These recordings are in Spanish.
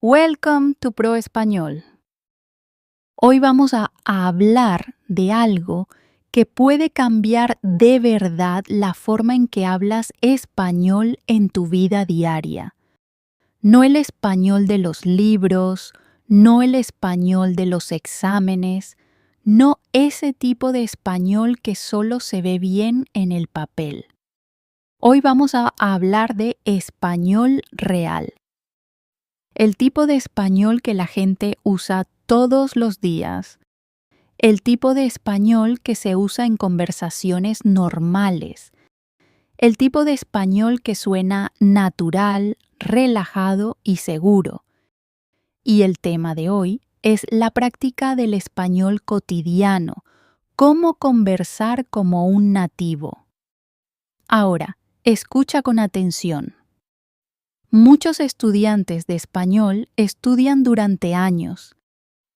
Welcome to Pro Español. Hoy vamos a hablar de algo que puede cambiar de verdad la forma en que hablas español en tu vida diaria. No el español de los libros, no el español de los exámenes, no ese tipo de español que solo se ve bien en el papel. Hoy vamos a hablar de español real. El tipo de español que la gente usa todos los días. El tipo de español que se usa en conversaciones normales. El tipo de español que suena natural, relajado y seguro. Y el tema de hoy es la práctica del español cotidiano, cómo conversar como un nativo. Ahora, escucha con atención. Muchos estudiantes de español estudian durante años,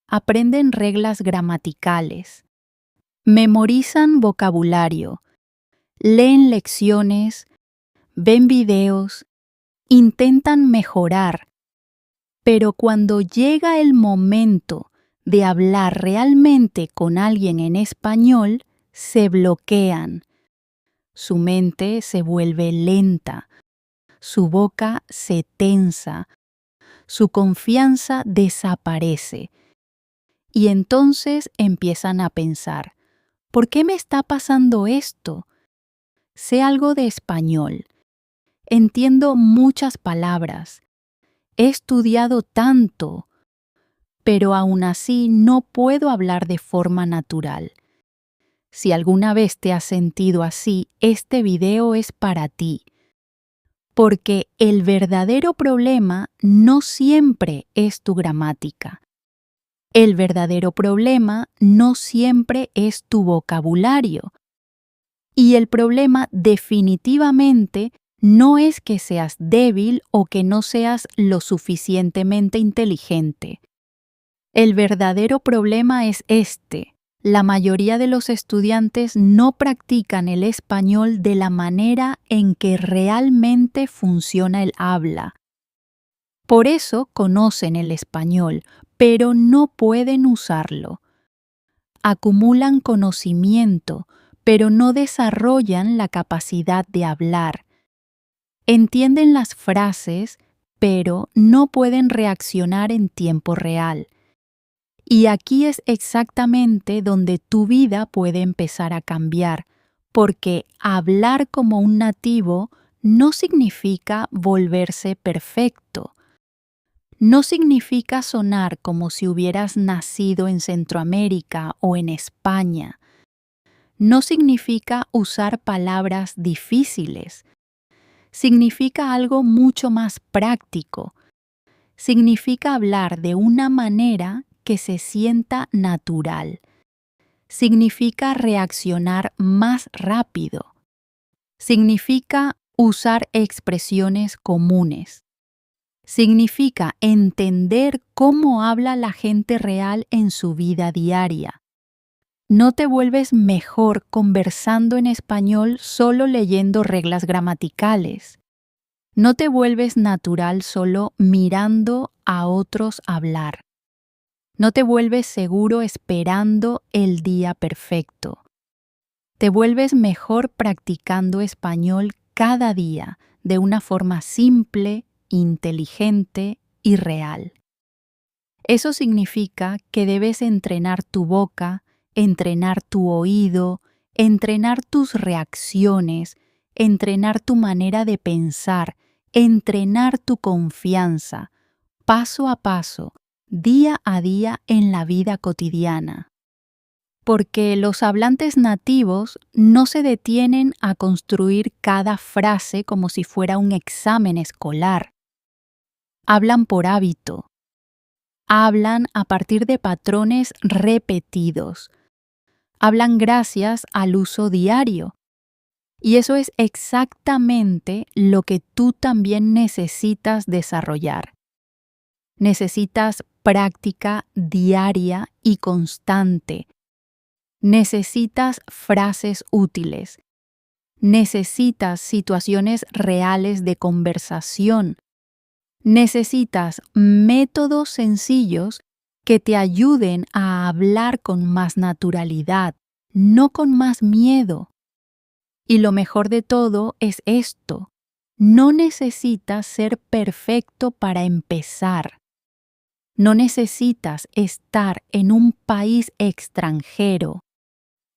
aprenden reglas gramaticales, memorizan vocabulario, leen lecciones, ven videos, intentan mejorar, pero cuando llega el momento de hablar realmente con alguien en español, se bloquean. Su mente se vuelve lenta. Su boca se tensa, su confianza desaparece. Y entonces empiezan a pensar, ¿por qué me está pasando esto? Sé algo de español, entiendo muchas palabras, he estudiado tanto, pero aún así no puedo hablar de forma natural. Si alguna vez te has sentido así, este video es para ti. Porque el verdadero problema no siempre es tu gramática. El verdadero problema no siempre es tu vocabulario. Y el problema definitivamente no es que seas débil o que no seas lo suficientemente inteligente. El verdadero problema es este. La mayoría de los estudiantes no practican el español de la manera en que realmente funciona el habla. Por eso conocen el español, pero no pueden usarlo. Acumulan conocimiento, pero no desarrollan la capacidad de hablar. Entienden las frases, pero no pueden reaccionar en tiempo real. Y aquí es exactamente donde tu vida puede empezar a cambiar, porque hablar como un nativo no significa volverse perfecto. No significa sonar como si hubieras nacido en Centroamérica o en España. No significa usar palabras difíciles. Significa algo mucho más práctico. Significa hablar de una manera que se sienta natural. Significa reaccionar más rápido. Significa usar expresiones comunes. Significa entender cómo habla la gente real en su vida diaria. No te vuelves mejor conversando en español solo leyendo reglas gramaticales. No te vuelves natural solo mirando a otros hablar. No te vuelves seguro esperando el día perfecto. Te vuelves mejor practicando español cada día de una forma simple, inteligente y real. Eso significa que debes entrenar tu boca, entrenar tu oído, entrenar tus reacciones, entrenar tu manera de pensar, entrenar tu confianza, paso a paso, día a día en la vida cotidiana. Porque los hablantes nativos no se detienen a construir cada frase como si fuera un examen escolar. Hablan por hábito. Hablan a partir de patrones repetidos. Hablan gracias al uso diario. Y eso es exactamente lo que tú también necesitas desarrollar. Necesitas práctica diaria y constante. Necesitas frases útiles. Necesitas situaciones reales de conversación. Necesitas métodos sencillos que te ayuden a hablar con más naturalidad, no con más miedo. Y lo mejor de todo es esto: no necesitas ser perfecto para empezar. No necesitas estar en un país extranjero.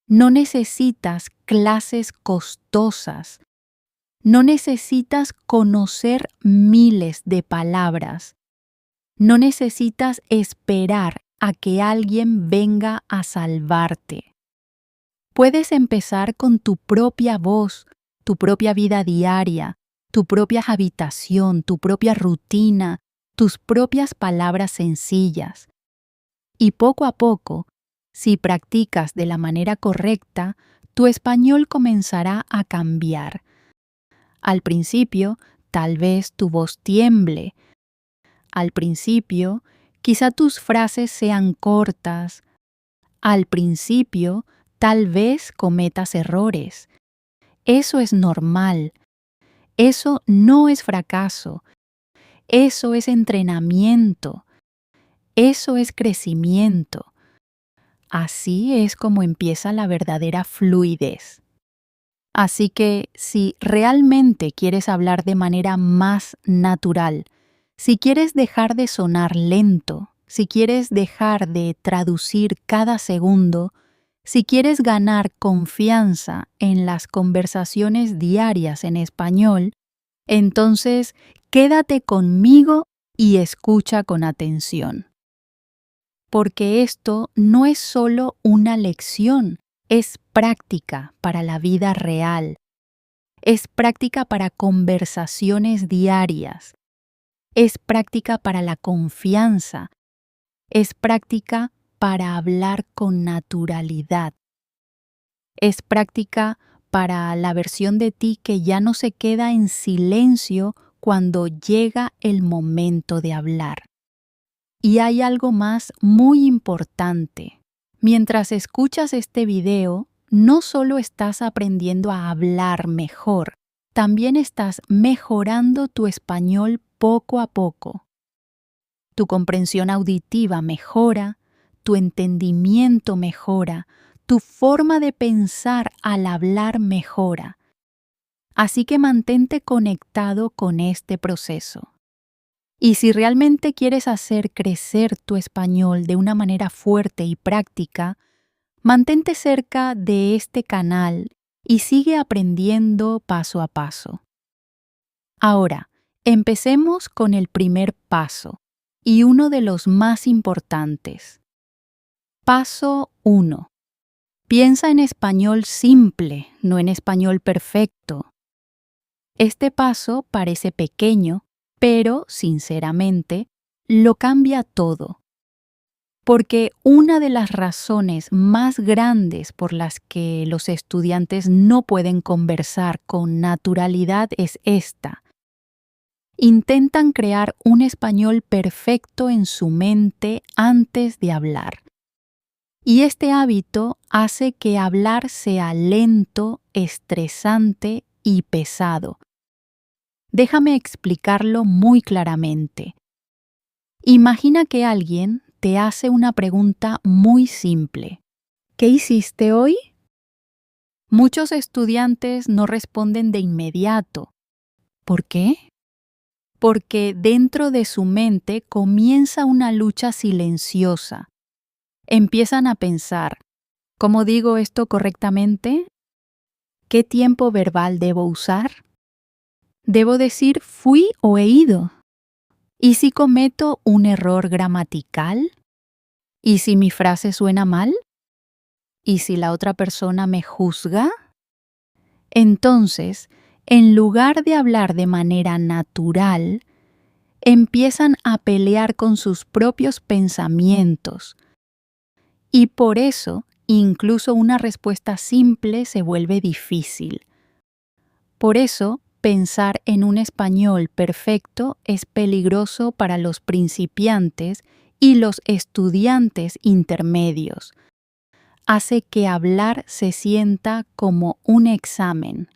No necesitas clases costosas. No necesitas conocer miles de palabras. No necesitas esperar a que alguien venga a salvarte. Puedes empezar con tu propia voz, tu propia vida diaria, tu propia habitación, tu propia rutina, tus propias palabras sencillas. Y poco a poco, si practicas de la manera correcta, tu español comenzará a cambiar. Al principio, tal vez tu voz tiemble. Al principio, quizá tus frases sean cortas. Al principio, tal vez cometas errores. Eso es normal. Eso no es fracaso. Eso es entrenamiento. Eso es crecimiento. Así es como empieza la verdadera fluidez. Así que si realmente quieres hablar de manera más natural, si quieres dejar de sonar lento, si quieres dejar de traducir cada segundo, si quieres ganar confianza en las conversaciones diarias en español, entonces quédate conmigo y escucha con atención. Porque esto no es solo una lección, es práctica para la vida real. Es práctica para conversaciones diarias. Es práctica para la confianza. Es práctica para hablar con naturalidad. Es práctica para la versión de ti que ya no se queda en silencio cuando llega el momento de hablar. Y hay algo más muy importante. Mientras escuchas este video, no solo estás aprendiendo a hablar mejor, también estás mejorando tu español poco a poco. Tu comprensión auditiva mejora, tu entendimiento mejora, tu forma de pensar al hablar mejora. Así que mantente conectado con este proceso. Y si realmente quieres hacer crecer tu español de una manera fuerte y práctica, mantente cerca de este canal y sigue aprendiendo paso a paso. Ahora, empecemos con el primer paso y uno de los más importantes. Paso 1. Piensa en español simple, no en español perfecto. Este paso parece pequeño, pero, sinceramente, lo cambia todo. Porque una de las razones más grandes por las que los estudiantes no pueden conversar con naturalidad es esta. Intentan crear un español perfecto en su mente antes de hablar. Y este hábito hace que hablar sea lento, estresante y pesado. Déjame explicarlo muy claramente. Imagina que alguien te hace una pregunta muy simple. ¿Qué hiciste hoy? Muchos estudiantes no responden de inmediato. ¿Por qué? Porque dentro de su mente comienza una lucha silenciosa. Empiezan a pensar, ¿cómo digo esto correctamente? ¿Qué tiempo verbal debo usar? ¿Debo decir fui o he ido? ¿Y si cometo un error gramatical? ¿Y si mi frase suena mal? ¿Y si la otra persona me juzga? Entonces, en lugar de hablar de manera natural, empiezan a pelear con sus propios pensamientos. Y por eso, incluso una respuesta simple se vuelve difícil. Por eso, pensar en un español perfecto es peligroso para los principiantes y los estudiantes intermedios. Hace que hablar se sienta como un examen.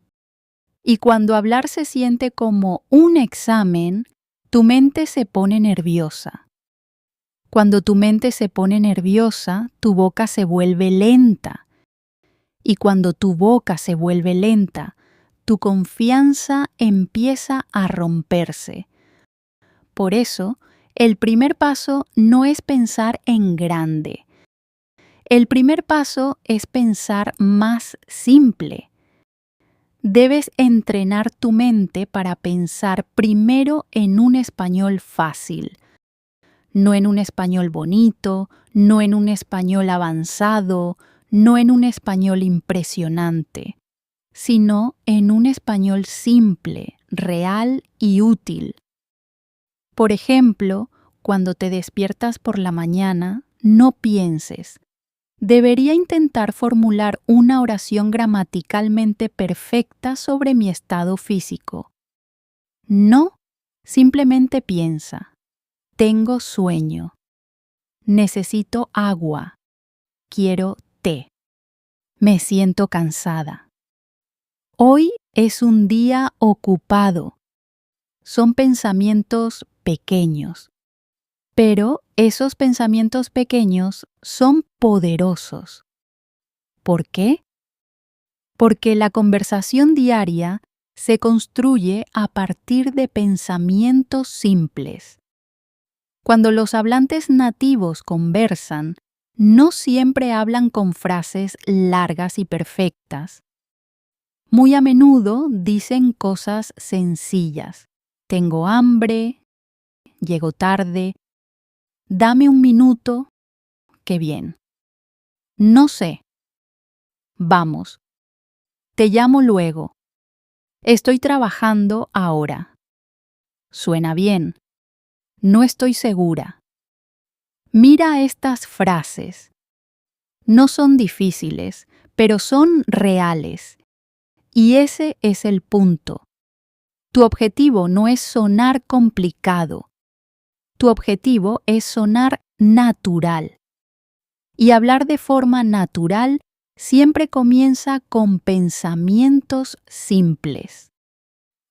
Y cuando hablar se siente como un examen, Tu mente se pone nerviosa. Cuando tu mente se pone nerviosa, tu boca se vuelve lenta. Y cuando tu boca se vuelve lenta, tu confianza empieza a romperse. Por eso, el primer paso no es pensar en grande. El primer paso es pensar más simple. Debes entrenar tu mente para pensar primero en un español fácil, no en un español bonito, no en un español avanzado, no en un español impresionante, sino en un español simple, real y útil. Por ejemplo, cuando te despiertas por la mañana, no pienses: debería intentar formular una oración gramaticalmente perfecta sobre mi estado físico. No, simplemente piensa: tengo sueño, necesito agua, quiero té, me siento cansada. Hoy es un día ocupado. Son pensamientos pequeños, pero esos pensamientos pequeños son poderosos. ¿Por qué? Porque la conversación diaria se construye a partir de pensamientos simples. Cuando los hablantes nativos conversan, no siempre hablan con frases largas y perfectas. Muy a menudo dicen cosas sencillas: tengo hambre, llego tarde, dame un minuto, qué bien. No sé, vamos, te llamo luego, estoy trabajando ahora. Suena bien, no estoy segura. Mira estas frases. No son difíciles, pero son reales. Y ese es el punto. Tu objetivo no es sonar complicado. Tu objetivo es sonar natural. Y hablar de forma natural siempre comienza con pensamientos simples.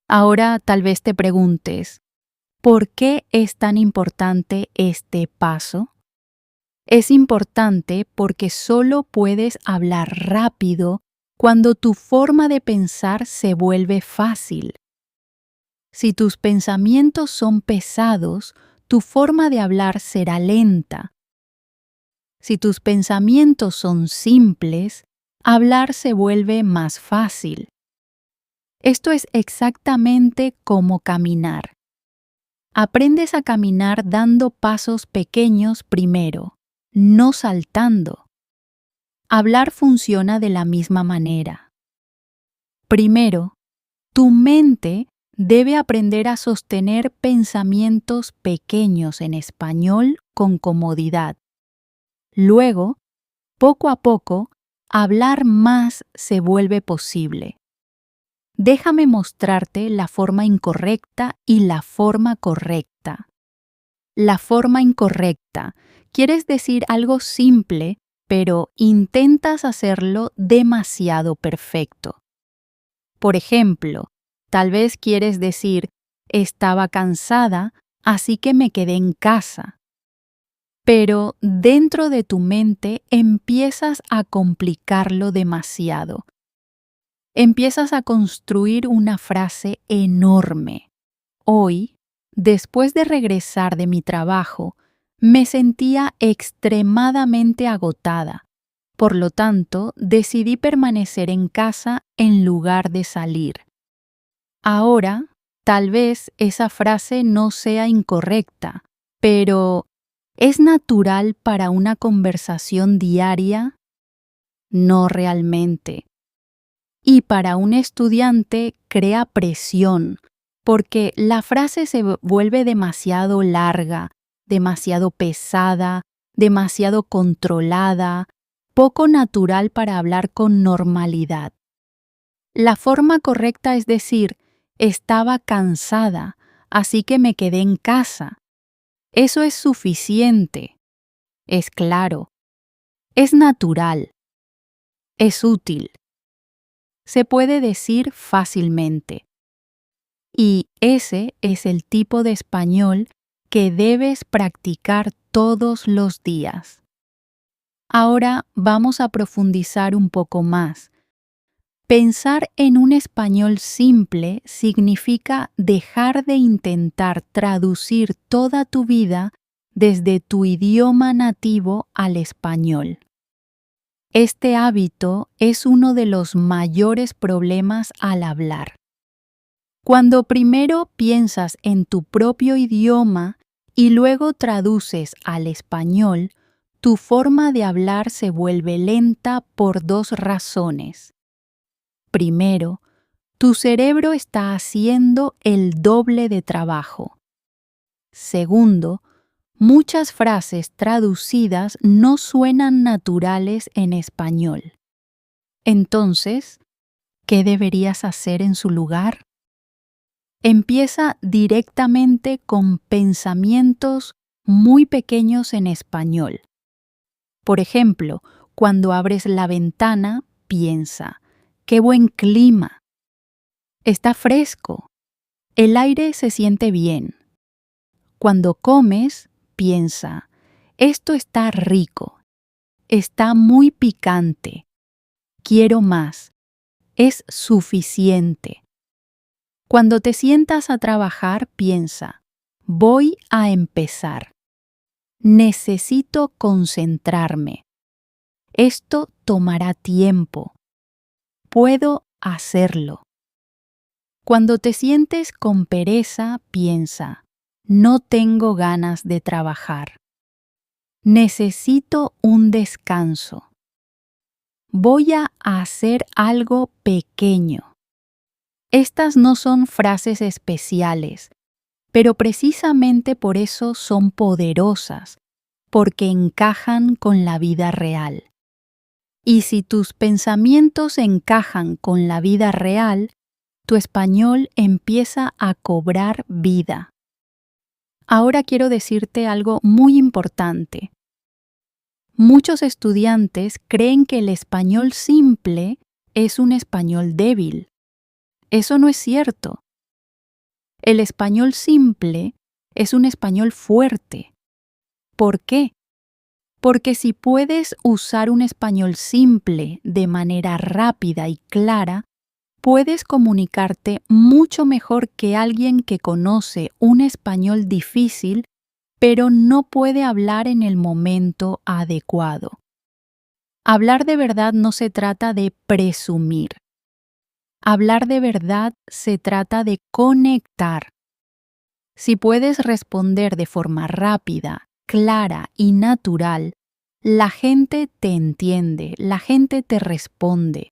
Ahora tal vez te preguntes: ¿por qué es tan importante este paso? Es importante porque solo puedes hablar rápido cuando tu forma de pensar se vuelve fácil. Si tus pensamientos son pesados, tu forma de hablar será lenta. Si tus pensamientos son simples, hablar se vuelve más fácil. Esto es exactamente como caminar. Aprendes a caminar dando pasos pequeños primero, no saltando. Hablar funciona de la misma manera. Primero, tu mente debe aprender a sostener pensamientos pequeños en español con comodidad. Luego, poco a poco, hablar más se vuelve posible. Déjame mostrarte la forma incorrecta y la forma correcta. La forma incorrecta: quieres decir algo simple, pero intentas hacerlo demasiado perfecto. Por ejemplo, tal vez quieres decir: estaba cansada, así que me quedé en casa. Pero dentro de tu mente empiezas a complicarlo demasiado. Empiezas a construir una frase enorme. Hoy, después de regresar de mi trabajo, me sentía extremadamente agotada. Por lo tanto, decidí permanecer en casa en lugar de salir. Ahora, tal vez esa frase no sea incorrecta, pero ¿es natural para una conversación diaria? No realmente. Y para un estudiante crea presión, porque la frase se vuelve demasiado larga, demasiado pesada, demasiado controlada, poco natural para hablar con normalidad. La forma correcta es decir: estaba cansada, así que me quedé en casa. Eso es suficiente. Es claro. Es natural. Es útil. Se puede decir fácilmente. Y ese es el tipo de español que debes practicar todos los días. Ahora vamos a profundizar un poco más. Pensar en un español simple significa dejar de intentar traducir toda tu vida desde tu idioma nativo al español. Este hábito es uno de los mayores problemas al hablar. Cuando primero piensas en tu propio idioma y luego traduces al español, tu forma de hablar se vuelve lenta por dos razones. Primero, tu cerebro está haciendo el doble de trabajo. Segundo, muchas frases traducidas no suenan naturales en español. Entonces, ¿qué deberías hacer en su lugar? Empieza directamente con pensamientos muy pequeños en español. Por ejemplo, cuando abres la ventana, piensa: ¡qué buen clima! Está fresco. El aire se siente bien. Cuando comes, piensa: esto está rico. Está muy picante. Quiero más. Es suficiente. Cuando te sientas a trabajar, piensa: voy a empezar. Necesito concentrarme. Esto tomará tiempo. Puedo hacerlo. Cuando te sientes con pereza, piensa: no tengo ganas de trabajar. Necesito un descanso. Voy a hacer algo pequeño. Estas no son frases especiales, pero precisamente por eso son poderosas, porque encajan con la vida real. Y si tus pensamientos encajan con la vida real, tu español empieza a cobrar vida. Ahora quiero decirte algo muy importante. Muchos estudiantes creen que el español simple es un español débil. Eso no es cierto. El español simple es un español fuerte. ¿Por qué? Porque si puedes usar un español simple de manera rápida y clara, puedes comunicarte mucho mejor que alguien que conoce un español difícil, pero no puede hablar en el momento adecuado. Hablar de verdad no se trata de presumir. Hablar de verdad se trata de conectar. Si puedes responder de forma rápida, clara y natural, la gente te entiende, la gente te responde.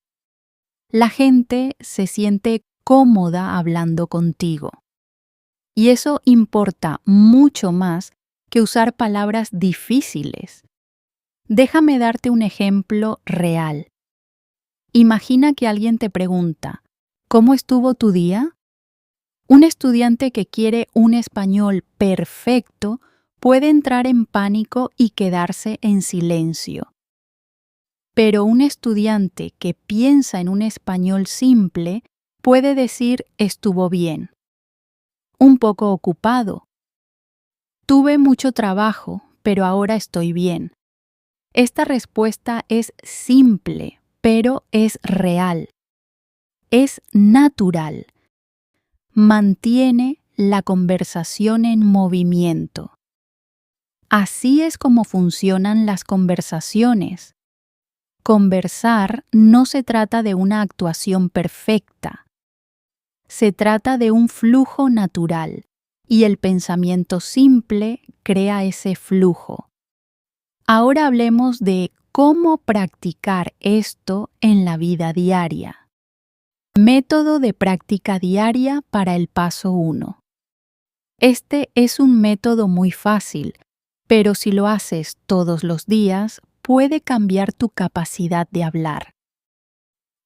La gente se siente cómoda hablando contigo. Y eso importa mucho más que usar palabras difíciles. Déjame darte un ejemplo real. Imagina que alguien te pregunta: ¿cómo estuvo tu día? Un estudiante que quiere un español perfecto puede entrar en pánico y quedarse en silencio. Pero un estudiante que piensa en un español simple puede decir: estuvo bien. Un poco ocupado. Tuve mucho trabajo, pero ahora estoy bien. Esta respuesta es simple, pero es real. Es natural. Mantiene la conversación en movimiento. Así es como funcionan las conversaciones. Conversar no se trata de una actuación perfecta. Se trata de un flujo natural, y el pensamiento simple crea ese flujo. Ahora hablemos de cómo practicar esto en la vida diaria. Método de práctica diaria para el paso 1. Este es un método muy fácil, pero si lo haces todos los días, puede cambiar tu capacidad de hablar.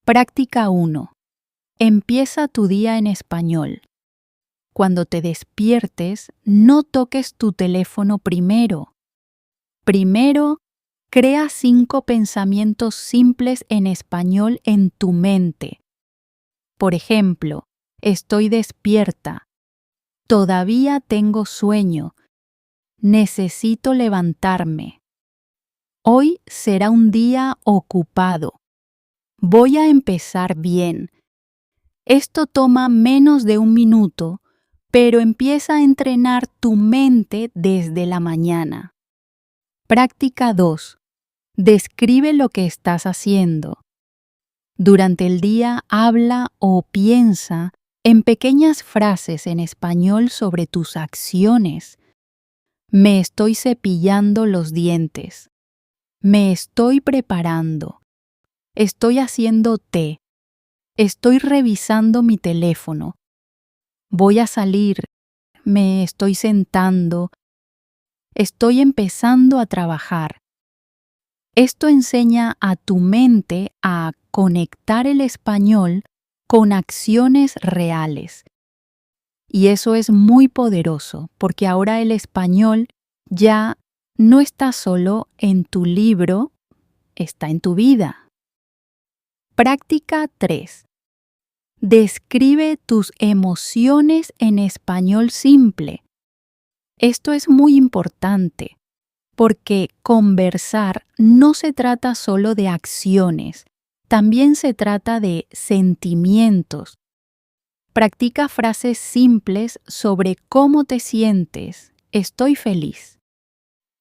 Práctica 1. Empieza tu día en español. Cuando te despiertes, no toques tu teléfono primero. Primero, crea 5 pensamientos simples en español en tu mente. Por ejemplo, Estoy despierta. Todavía tengo sueño. Necesito levantarme. Hoy será un día ocupado. Voy a empezar bien. Esto toma menos de 1 minuto, pero empieza a entrenar tu mente desde la mañana. Práctica 2. Describe lo que estás haciendo. Durante el día habla o piensa en pequeñas frases en español sobre tus acciones. Me estoy cepillando los dientes. Me estoy preparando. Estoy haciendo té. Estoy revisando mi teléfono. Voy a salir. Me estoy sentando. Estoy empezando a trabajar. Esto enseña a tu mente a conectar el español con acciones reales. Y eso es muy poderoso, porque ahora el español ya no está solo en tu libro, está en tu vida. Práctica 3. Describe tus emociones en español simple. Esto es muy importante, porque conversar no se trata solo de acciones, también se trata de sentimientos. Practica frases simples sobre cómo te sientes. Estoy feliz.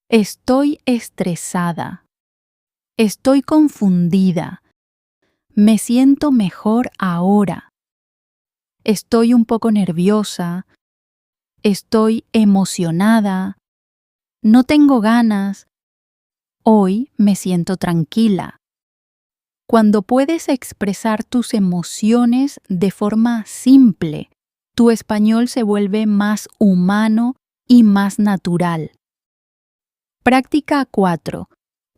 Estoy estresada. Estoy confundida. Me siento mejor ahora. Estoy un poco nerviosa. Estoy emocionada. No tengo ganas. Hoy me siento tranquila. Cuando puedes expresar tus emociones de forma simple, tu español se vuelve más humano y más natural. Práctica 4.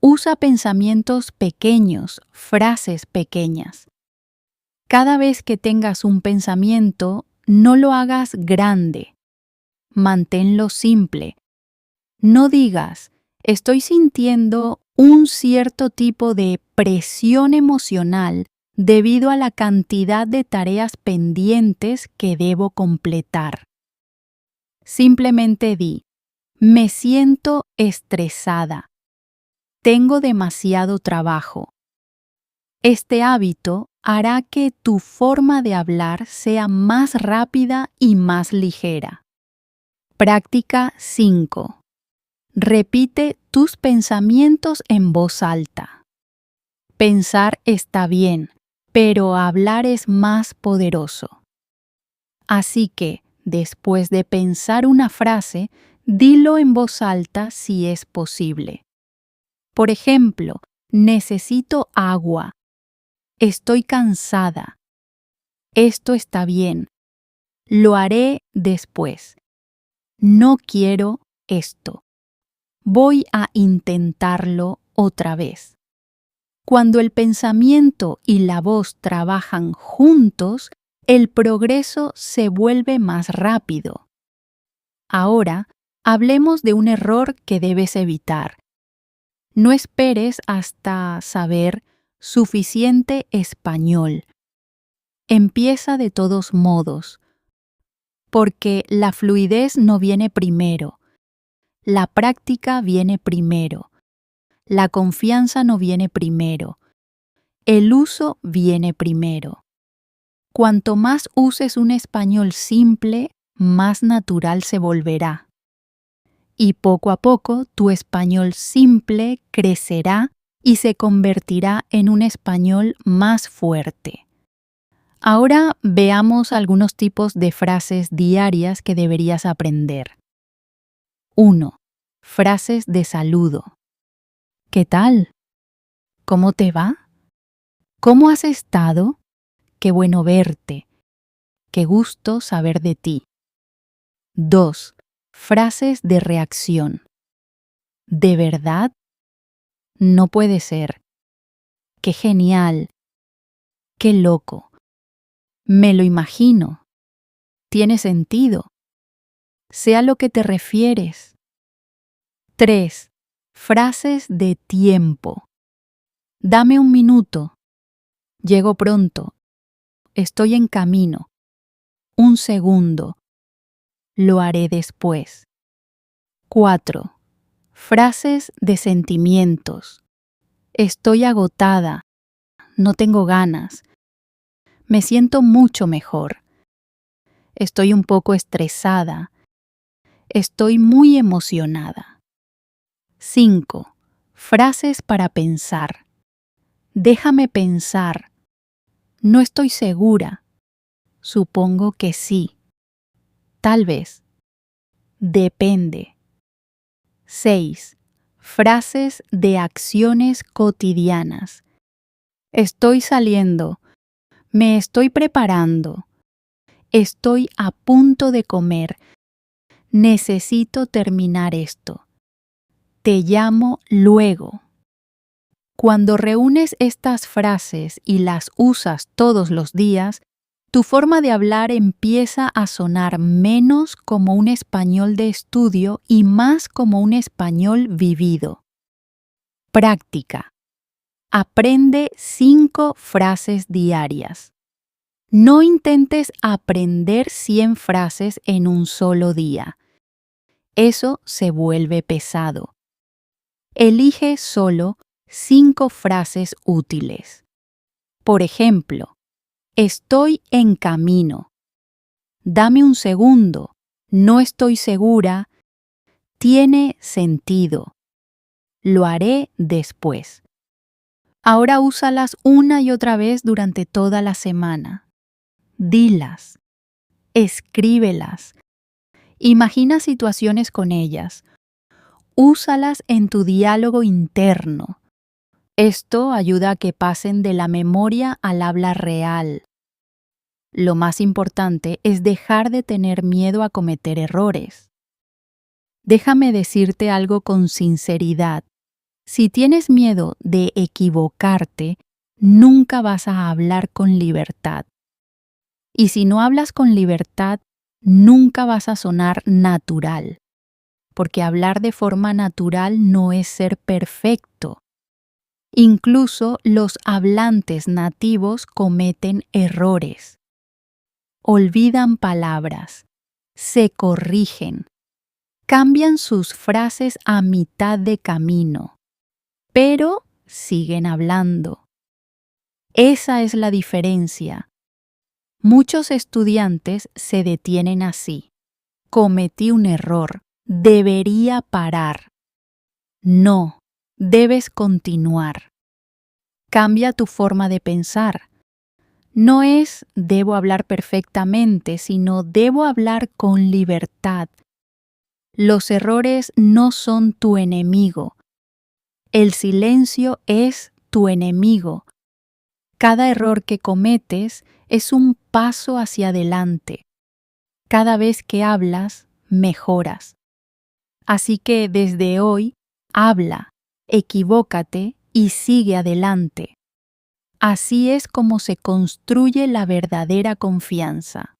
Usa pensamientos pequeños, frases pequeñas. Cada vez que tengas un pensamiento, no lo hagas grande. Manténlo simple. No digas, estoy sintiendo un cierto tipo de presión emocional debido a la cantidad de tareas pendientes que debo completar. Simplemente di, me siento estresada. Tengo demasiado trabajo. Este hábito hará que tu forma de hablar sea más rápida y más ligera. Práctica 5. Repite tus pensamientos en voz alta. Pensar está bien, pero hablar es más poderoso. Así que, después de pensar una frase, dilo en voz alta si es posible. Por ejemplo, necesito agua. Estoy cansada. Esto está bien. Lo haré después. No quiero esto. Voy a intentarlo otra vez. Cuando el pensamiento y la voz trabajan juntos, el progreso se vuelve más rápido. Ahora, hablemos de un error que debes evitar. No esperes hasta saber suficiente español. Empieza de todos modos, porque la fluidez no viene primero. La práctica viene primero. La confianza no viene primero. El uso viene primero. Cuanto más uses un español simple, más natural se volverá. Y poco a poco tu español simple crecerá y se convertirá en un español más fuerte. Ahora veamos algunos tipos de frases diarias que deberías aprender. 1. Frases de saludo. ¿Qué tal? ¿Cómo te va? ¿Cómo has estado? Qué bueno verte. Qué gusto saber de ti. 2. Frases de reacción. ¿De verdad? No puede ser. Qué genial. Qué loco. Me lo imagino. Tiene sentido. Sé a lo que te refieres. 3. Frases de tiempo. Dame 1 minuto. Llego pronto. Estoy en camino. Un segundo. Lo haré después. 4. Frases de sentimientos. Estoy agotada. No tengo ganas. Me siento mucho mejor. Estoy un poco estresada. Estoy muy emocionada. 5. Frases para pensar. Déjame pensar. No estoy segura. Supongo que sí. Tal vez. Depende. 6. Frases de acciones cotidianas. Estoy saliendo. Me estoy preparando. Estoy a punto de comer. Necesito terminar esto. Te llamo luego. Cuando reúnes estas frases y las usas todos los días, tu forma de hablar empieza a sonar menos como un español de estudio y más como un español vivido. Práctica. Aprende 5 frases diarias. No intentes aprender 100 frases en un solo día. Eso se vuelve pesado. Elige solo 5 frases útiles. Por ejemplo, estoy en camino. Dame un segundo. No estoy segura. Tiene sentido. Lo haré después. Ahora úsalas una y otra vez durante toda la semana. Dilas. Escríbelas. Imagina situaciones con ellas. Úsalas en tu diálogo interno. Esto ayuda a que pasen de la memoria al habla real. Lo más importante es dejar de tener miedo a cometer errores. Déjame decirte algo con sinceridad. Si tienes miedo de equivocarte, nunca vas a hablar con libertad. Y si no hablas con libertad, nunca vas a sonar natural. Porque hablar de forma natural no es ser perfecto. Incluso los hablantes nativos cometen errores. Olvidan palabras, se corrigen, cambian sus frases a mitad de camino, pero siguen hablando. Esa es la diferencia. Muchos estudiantes se detienen así. Cometí un error, debería parar. No, debes continuar. Cambia tu forma de pensar. No es debo hablar perfectamente, sino debo hablar con libertad. Los errores no son tu enemigo. El silencio es tu enemigo. Cada error que cometes es un paso hacia adelante. Cada vez que hablas, mejoras. Así que desde hoy, habla, equivócate y sigue adelante. Así es como se construye la verdadera confianza.